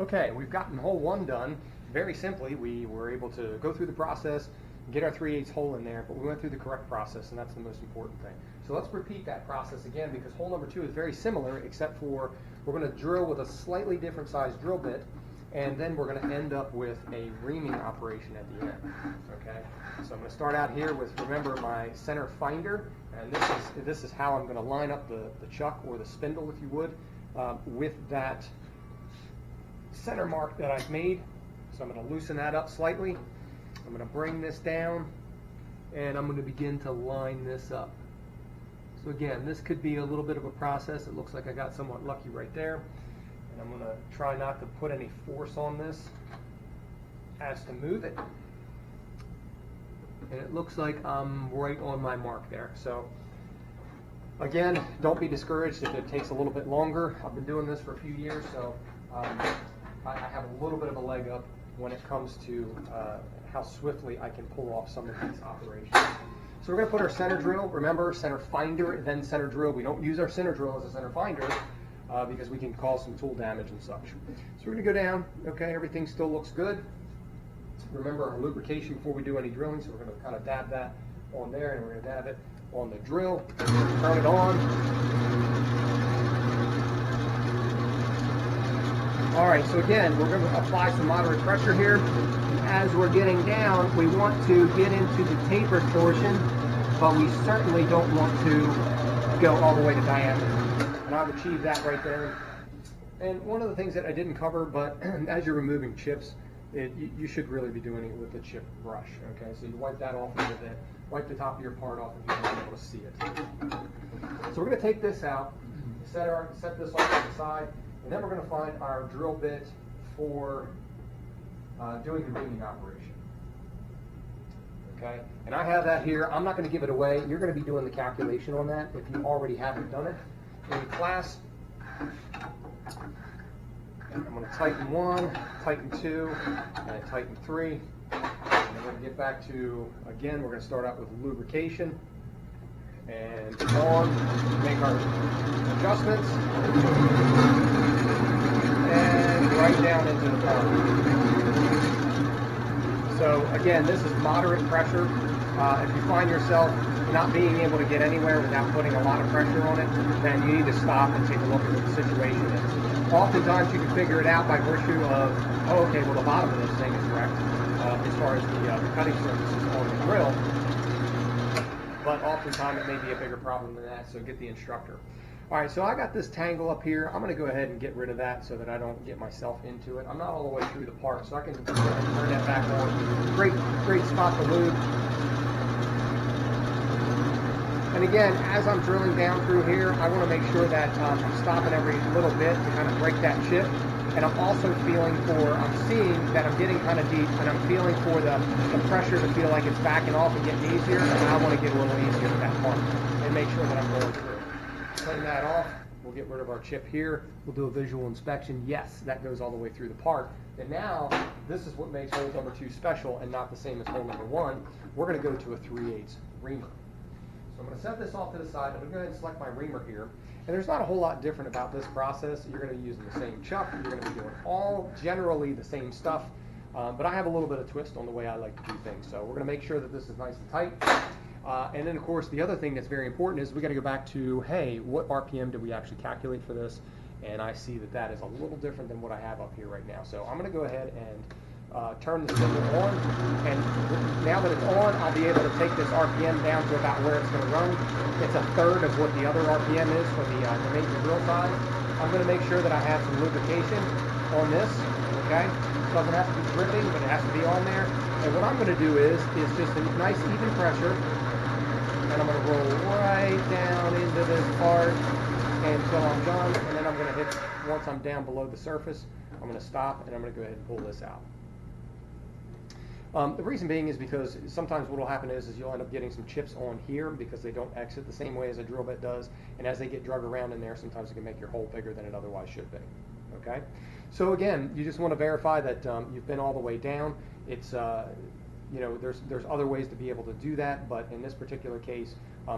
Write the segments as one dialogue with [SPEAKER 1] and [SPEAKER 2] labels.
[SPEAKER 1] Okay, we've gotten hole 1 done. Very simply, we were able to go through the process, get our 3/8 hole in there, but we went through the correct process, and that's the most important thing. So let's repeat that process again, because hole number 2 is very similar, except for we're going to drill with a slightly different size drill bit, and then we're going to end up with a reaming operation at the end. Okay, so I'm going to start out here with, remember, my center finder, and this is how I'm going to line up the chuck, or the spindle, if you would, with that center mark that I've made. So I'm going to loosen that up slightly. I'm going to bring this down, and I'm going to begin to line this up. So again, this could be a little bit of a process. It looks like I got somewhat lucky right there. And I'm going to try not to put any force on this as to move it. And it looks like I'm right on my mark there. So again, don't be discouraged if it takes a little bit longer. I've been doing this for a few years, so I have a little bit of a leg up when it comes to how swiftly I can pull off some of these operations. So we're going to put our center drill. Remember, center finder, then center drill. We don't use our center drill as a center finder because we can cause some tool damage and such. So we're going to go down. Okay, everything still looks good. Remember our lubrication before we do any drilling, so we're going to kind of dab that on there, and we're going to dab it on the drill. Turn it on. All right, so again, we're going to apply some moderate pressure here. As we're getting down, we want to get into the tapered portion, but we certainly don't want to go all the way to diameter. And I've achieved that right there. And one of the things that I didn't cover, but as you're removing chips, you should really be doing it with the chip brush. Okay, so you wipe that off a little bit, wipe the top of your part off if you want to be able to see it. So we're going to take this out, set this off to the side. And then we're going to find our drill bit for doing the reaming operation. Okay, and I have that here. I'm not going to give it away. You're going to be doing the calculation on that if you already haven't done it in class. And I'm going to tighten 1, tighten 2, and tighten 3. And we're going to get back to, again, we're going to start out with lubrication. And on, make our adjustments. And right down into the bottom. So again, this is moderate pressure. If you find yourself not being able to get anywhere without putting a lot of pressure on it, then you need to stop and take a look at what the situation is. Oftentimes you can figure it out by virtue of, oh, okay, well the bottom of this thing is wrecked as far as the cutting surfaces on the drill. But oftentimes it may be a bigger problem than that, so get the instructor. All right, so I got this tangle up here. I'm going to go ahead and get rid of that so that I don't get myself into it. I'm not all the way through the part, so I can turn that back on. Great spot to lube. And again, as I'm drilling down through here, I want to make sure that I'm stopping every little bit to kind of break that chip. And I'm also I'm seeing that I'm getting kind of deep, and I'm feeling for the pressure to feel like it's backing off and getting easier, and I want to get a little easier with that part and make sure that I'm going through. Clean that off. We'll get rid of our chip here. We'll do a visual inspection. Yes, that goes all the way through the part. And now, this is what makes hole number 2 special and not the same as hole number 1. We're going to go to a 3/8 reamer. So I'm going to set this off to the side. I'm going to go ahead and select my reamer here. And there's not a whole lot different about this process. You're going to be using the same chuck. You're going to be doing all generally the same stuff. But I have a little bit of twist on the way I like to do things. So we're going to make sure that this is nice and tight. And then, of course, the other thing that's very important is we got to go back to, hey, what RPM did we actually calculate for this? And I see that that is a little different than what I have up here right now. So I'm going to go ahead and turn the spindle on. And now that it's on, I'll be able to take this RPM down to about where it's going to run. It's a third of what the other RPM is for the major drill size. I'm going to make sure that I have some lubrication on this. Okay, it doesn't have to be dripping, but it has to be on there. And what I'm going to do is just a nice even pressure. And I'm going to roll right down into this part until I'm done. And then I'm going to hit, once I'm down below the surface, I'm going to stop and I'm going to go ahead and pull this out. The reason being is because sometimes what will happen is you'll end up getting some chips on here because they don't exit the same way as a drill bit does. And as they get drug around in there, sometimes it can make your hole bigger than it otherwise should be. Okay? So again, you just want to verify that you've been all the way down. It's there's other ways to be able to do that, but in this particular case,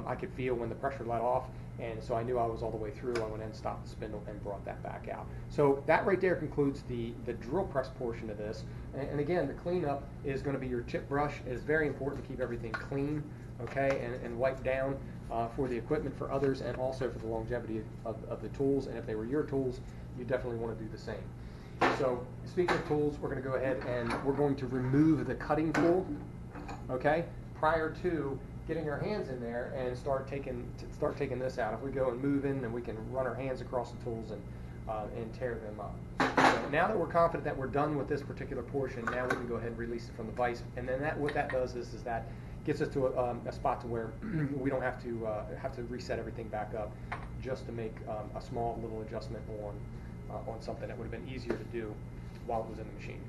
[SPEAKER 1] I could feel when the pressure let off, And so I knew I was all the way through. I went in and stopped the spindle and brought that back out. So that right there concludes the drill press portion of this. And again, the cleanup is going to be your tip brush. It is very important to keep everything clean, okay, and wipe down for the equipment for others, and also for the longevity of the tools. And if they were your tools, you definitely want to do the same. So speaking of tools, we're going to go ahead and we're going to remove the cutting tool, okay, prior to getting our hands in there and start taking this out. If we go and move in, then we can run our hands across the tools and tear them up. So now that we're confident that we're done with this particular portion, now we can go ahead and release it from the vise. And then what that does is that gets us to a spot to where we don't have to reset everything back up, just to make a small little adjustment on something that would have been easier to do while it was in the machine.